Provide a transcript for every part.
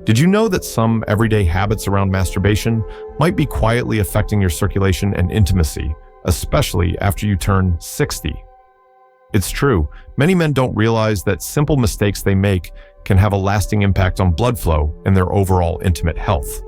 Did you know that some everyday habits around masturbation might be quietly affecting your circulation and intimacy, especially after you turn 60? It's true, many men don't realize that simple mistakes they make can have a lasting impact on blood flow and their overall intimate health.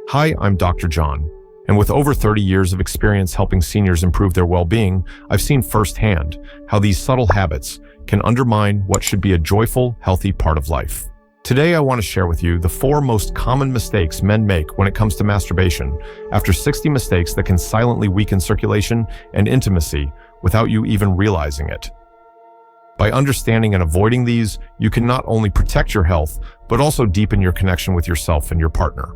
Hi, I'm Dr. John, and with over 30 years of experience helping seniors improve their well-being, I've seen firsthand how these subtle habits can undermine what should be a joyful, healthy part of life. Today, I want to share with you the 4 most common mistakes men make when it comes to masturbation, after 60 mistakes that can silently weaken circulation and intimacy without you even realizing it. By understanding and avoiding these, you can not only protect your health, but also deepen your connection with yourself and your partner.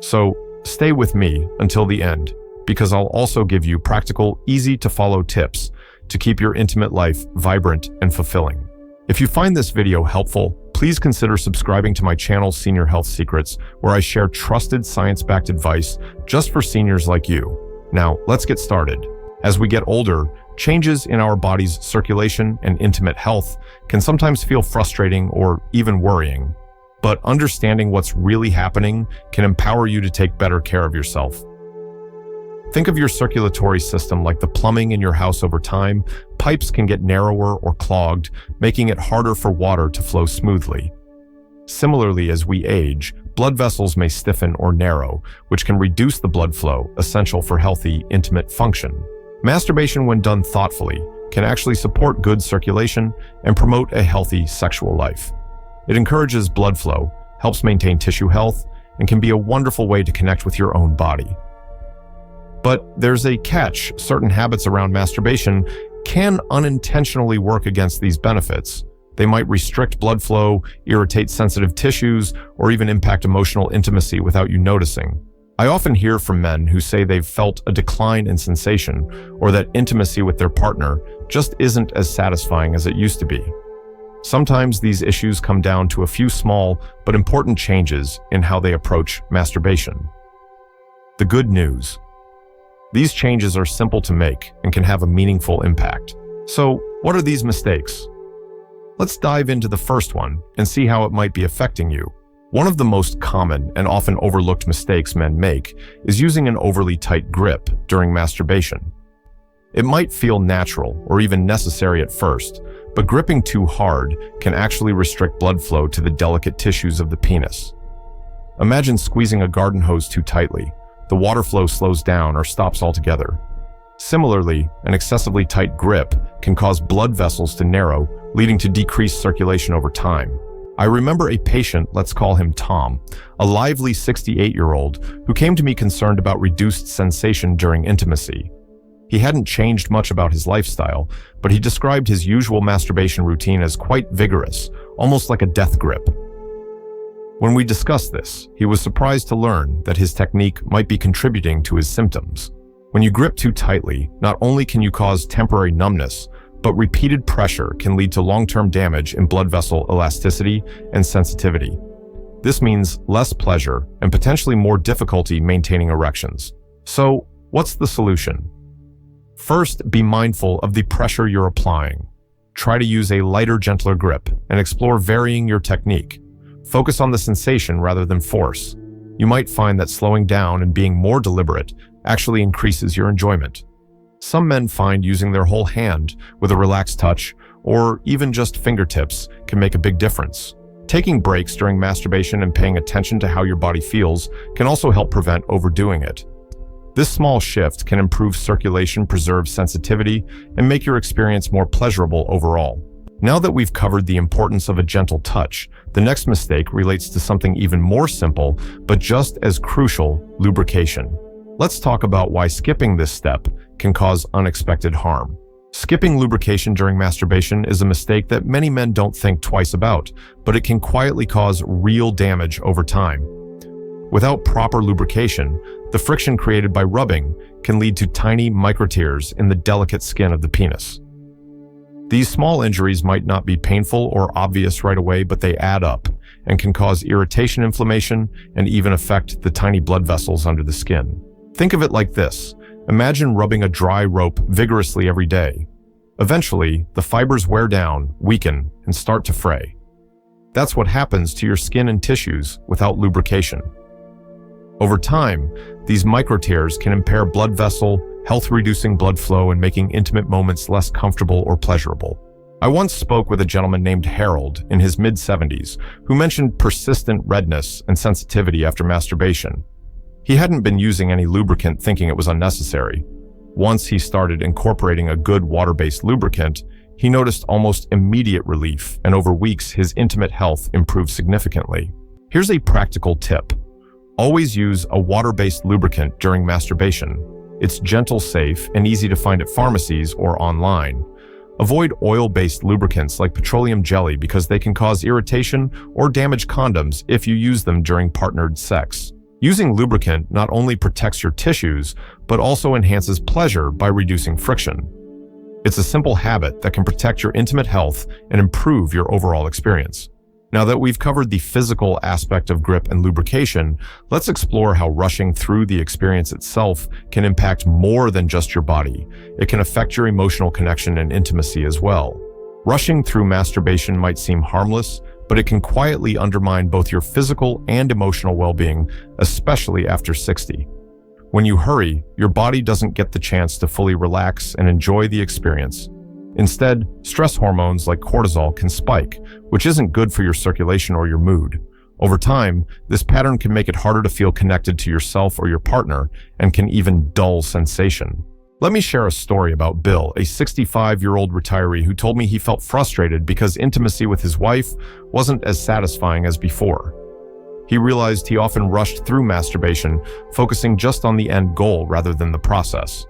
So, stay with me until the end, because I'll also give you practical, easy-to-follow tips to keep your intimate life vibrant and fulfilling. If you find this video helpful, please consider subscribing to my channel, Senior Health Secrets, where I share trusted science-backed advice just for seniors like you. Now, let's get started. As we get older, changes in our body's circulation and intimate health can sometimes feel frustrating or even worrying. But understanding what's really happening can empower you to take better care of yourself. Think of your circulatory system like the plumbing in your house. Over time, pipes can get narrower or clogged, making it harder for water to flow smoothly. Similarly, as we age, blood vessels may stiffen or narrow, which can reduce the blood flow essential for healthy, intimate function. Masturbation, when done thoughtfully, can actually support good circulation and promote a healthy sexual life. It encourages blood flow, helps maintain tissue health, and can be a wonderful way to connect with your own body. But there's a catch. Certain habits around masturbation can unintentionally work against these benefits. They might restrict blood flow, irritate sensitive tissues, or even impact emotional intimacy without you noticing. I often hear from men who say they've felt a decline in sensation, or that intimacy with their partner just isn't as satisfying as it used to be. Sometimes these issues come down to a few small but important changes in how they approach masturbation. The good news: these changes are simple to make and can have a meaningful impact. So, what are these mistakes? Let's dive into the first one and see how it might be affecting you. One of the most common and often overlooked mistakes men make is using an overly tight grip during masturbation. It might feel natural or even necessary at first, but gripping too hard can actually restrict blood flow to the delicate tissues of the penis. Imagine squeezing a garden hose too tightly. The water flow slows down or stops altogether. Similarly, an excessively tight grip can cause blood vessels to narrow, leading to decreased circulation over time. I remember a patient, let's call him Tom, a lively 68-year-old who came to me concerned about reduced sensation during intimacy. He hadn't changed much about his lifestyle, but he described his usual masturbation routine as quite vigorous, almost like a death grip. When we discussed this, he was surprised to learn that his technique might be contributing to his symptoms. When you grip too tightly, not only can you cause temporary numbness, but repeated pressure can lead to long-term damage in blood vessel elasticity and sensitivity. This means less pleasure and potentially more difficulty maintaining erections. So, what's the solution? First, be mindful of the pressure you're applying. Try to use a lighter, gentler grip and explore varying your technique. Focus on the sensation rather than force. You might find that slowing down and being more deliberate actually increases your enjoyment. Some men find using their whole hand with a relaxed touch, or even just fingertips, can make a big difference. Taking breaks during masturbation and paying attention to how your body feels can also help prevent overdoing it. This small shift can improve circulation, preserve sensitivity, and make your experience more pleasurable overall. Now that we've covered the importance of a gentle touch, the next mistake relates to something even more simple, but just as crucial: lubrication. Let's talk about why skipping this step can cause unexpected harm. Skipping lubrication during masturbation is a mistake that many men don't think twice about, but it can quietly cause real damage over time. Without proper lubrication, the friction created by rubbing can lead to tiny microtears in the delicate skin of the penis. These small injuries might not be painful or obvious right away, but they add up and can cause irritation, inflammation, and even affect the tiny blood vessels under the skin. Think of it like this. Imagine rubbing a dry rope vigorously every day. Eventually, the fibers wear down, weaken, and start to fray. That's what happens to your skin and tissues without lubrication. Over time, these micro tears can impair blood vessel, health, reducing blood flow and making intimate moments less comfortable or pleasurable. I once spoke with a gentleman named Harold in his mid-70s who mentioned persistent redness and sensitivity after masturbation. He hadn't been using any lubricant, thinking it was unnecessary. Once he started incorporating a good water-based lubricant, he noticed almost immediate relief, and over weeks his intimate health improved significantly. Here's a practical tip. Always use a water-based lubricant during masturbation. It's gentle, safe, and easy to find at pharmacies or online. Avoid oil-based lubricants like petroleum jelly because they can cause irritation or damage condoms if you use them during partnered sex. Using lubricant not only protects your tissues, but also enhances pleasure by reducing friction. It's a simple habit that can protect your intimate health and improve your overall experience. Now that we've covered the physical aspect of grip and lubrication, let's explore how rushing through the experience itself can impact more than just your body. It can affect your emotional connection and intimacy as well. Rushing through masturbation might seem harmless, but it can quietly undermine both your physical and emotional well-being, especially after 60. When you hurry, your body doesn't get the chance to fully relax and enjoy the experience. Instead, stress hormones like cortisol can spike, which isn't good for your circulation or your mood. Over time, this pattern can make it harder to feel connected to yourself or your partner and can even dull sensation. Let me share a story about Bill, a 65-year-old retiree who told me he felt frustrated because intimacy with his wife wasn't as satisfying as before. He realized he often rushed through masturbation, focusing just on the end goal rather than the process.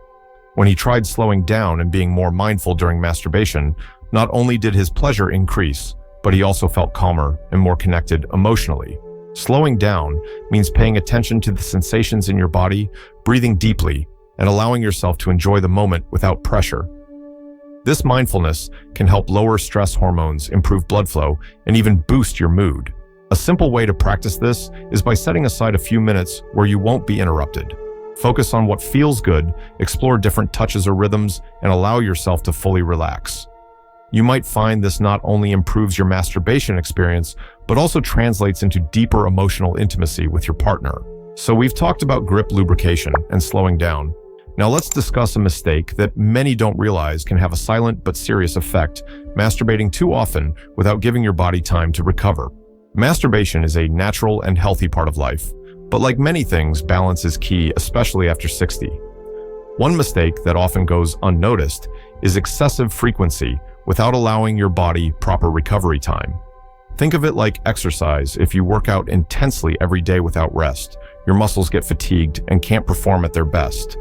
When he tried slowing down and being more mindful during masturbation, not only did his pleasure increase, but he also felt calmer and more connected emotionally. Slowing down means paying attention to the sensations in your body, breathing deeply, and allowing yourself to enjoy the moment without pressure. This mindfulness can help lower stress hormones, improve blood flow, and even boost your mood. A simple way to practice this is by setting aside a few minutes where you won't be interrupted. Focus on what feels good, explore different touches or rhythms, and allow yourself to fully relax. You might find this not only improves your masturbation experience, but also translates into deeper emotional intimacy with your partner. So we've talked about grip, lubrication, and slowing down. Now let's discuss a mistake that many don't realize can have a silent but serious effect: masturbating too often without giving your body time to recover. Masturbation is a natural and healthy part of life, but like many things, balance is key, especially after 60. One mistake that often goes unnoticed is excessive frequency without allowing your body proper recovery time. Think of it like exercise. If you work out intensely every day without rest, your muscles get fatigued and can't perform at their best.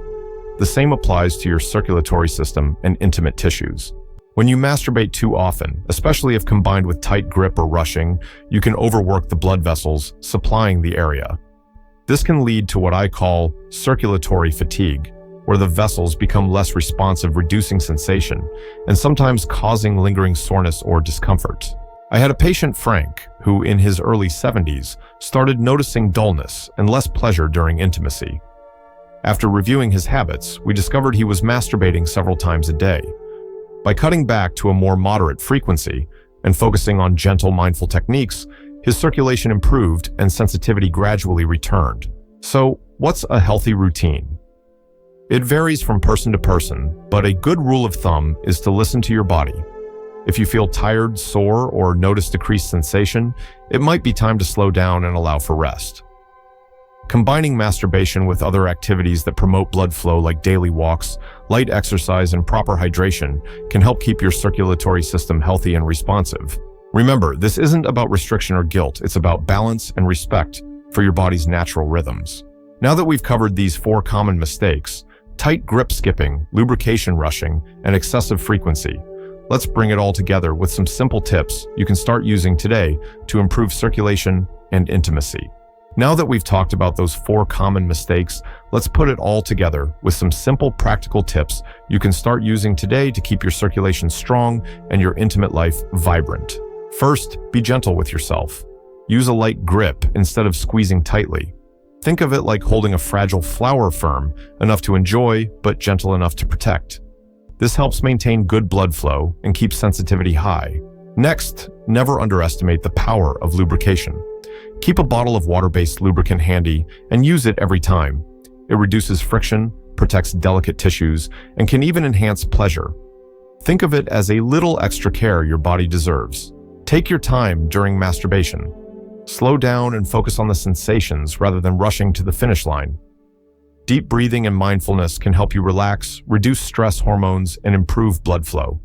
The same applies to your circulatory system and intimate tissues. When you masturbate too often, especially if combined with tight grip or rushing, you can overwork the blood vessels supplying the area. This can lead to what I call circulatory fatigue, where the vessels become less responsive, reducing sensation, and sometimes causing lingering soreness or discomfort. I had a patient, Frank, who in his early 70s started noticing dullness and less pleasure during intimacy. After reviewing his habits, we discovered he was masturbating several times a day. By cutting back to a more moderate frequency and focusing on gentle, mindful techniques, his circulation improved and sensitivity gradually returned. So, what's a healthy routine? It varies from person to person, but a good rule of thumb is to listen to your body. If you feel tired, sore, or notice decreased sensation, it might be time to slow down and allow for rest. Combining masturbation with other activities that promote blood flow like daily walks, light exercise, and proper hydration can help keep your circulatory system healthy and responsive. Remember, this isn't about restriction or guilt, it's about balance and respect for your body's natural rhythms. Now that we've covered these 4 common mistakes: tight grip skipping, lubrication rushing, and excessive frequency, let's bring it all together with some simple tips you can start using today to improve circulation and intimacy. Now that we've talked about those 4 common mistakes, let's put it all together with some simple practical tips you can start using today to keep your circulation strong and your intimate life vibrant. First, be gentle with yourself. Use a light grip instead of squeezing tightly. Think of it like holding a fragile flower, firm enough to enjoy, but gentle enough to protect. This helps maintain good blood flow and keep sensitivity high. Next, never underestimate the power of lubrication. Keep a bottle of water-based lubricant handy and use it every time. It reduces friction, protects delicate tissues, and can even enhance pleasure. Think of it as a little extra care your body deserves. Take your time during masturbation. Slow down and focus on the sensations rather than rushing to the finish line. Deep breathing and mindfulness can help you relax, reduce stress hormones, and improve blood flow.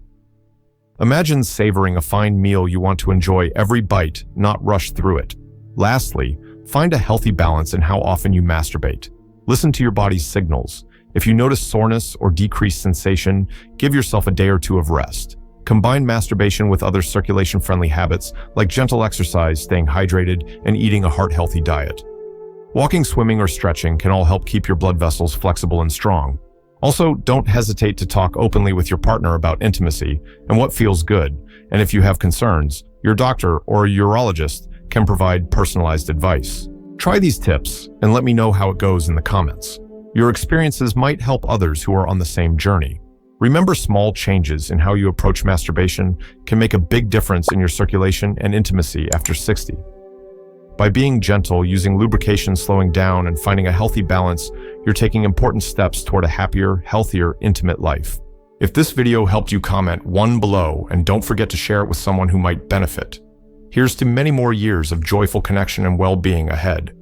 Imagine savoring a fine meal you want to enjoy every bite, not rush through it. Lastly, find a healthy balance in how often you masturbate. Listen to your body's signals. If you notice soreness or decreased sensation, give yourself a day or two of rest. Combine masturbation with other circulation-friendly habits like gentle exercise, staying hydrated, and eating a heart-healthy diet. Walking, swimming, or stretching can all help keep your blood vessels flexible and strong. Also, don't hesitate to talk openly with your partner about intimacy and what feels good, and if you have concerns, your doctor or a urologist can provide personalized advice. Try these tips and let me know how it goes in the comments. Your experiences might help others who are on the same journey. Remember, small changes in how you approach masturbation can make a big difference in your circulation and intimacy after 60. By being gentle, using lubrication, slowing down, and finding a healthy balance, you're taking important steps toward a happier, healthier, intimate life. If this video helped you, comment 1 below and don't forget to share it with someone who might benefit. Here's to many more years of joyful connection and well-being ahead.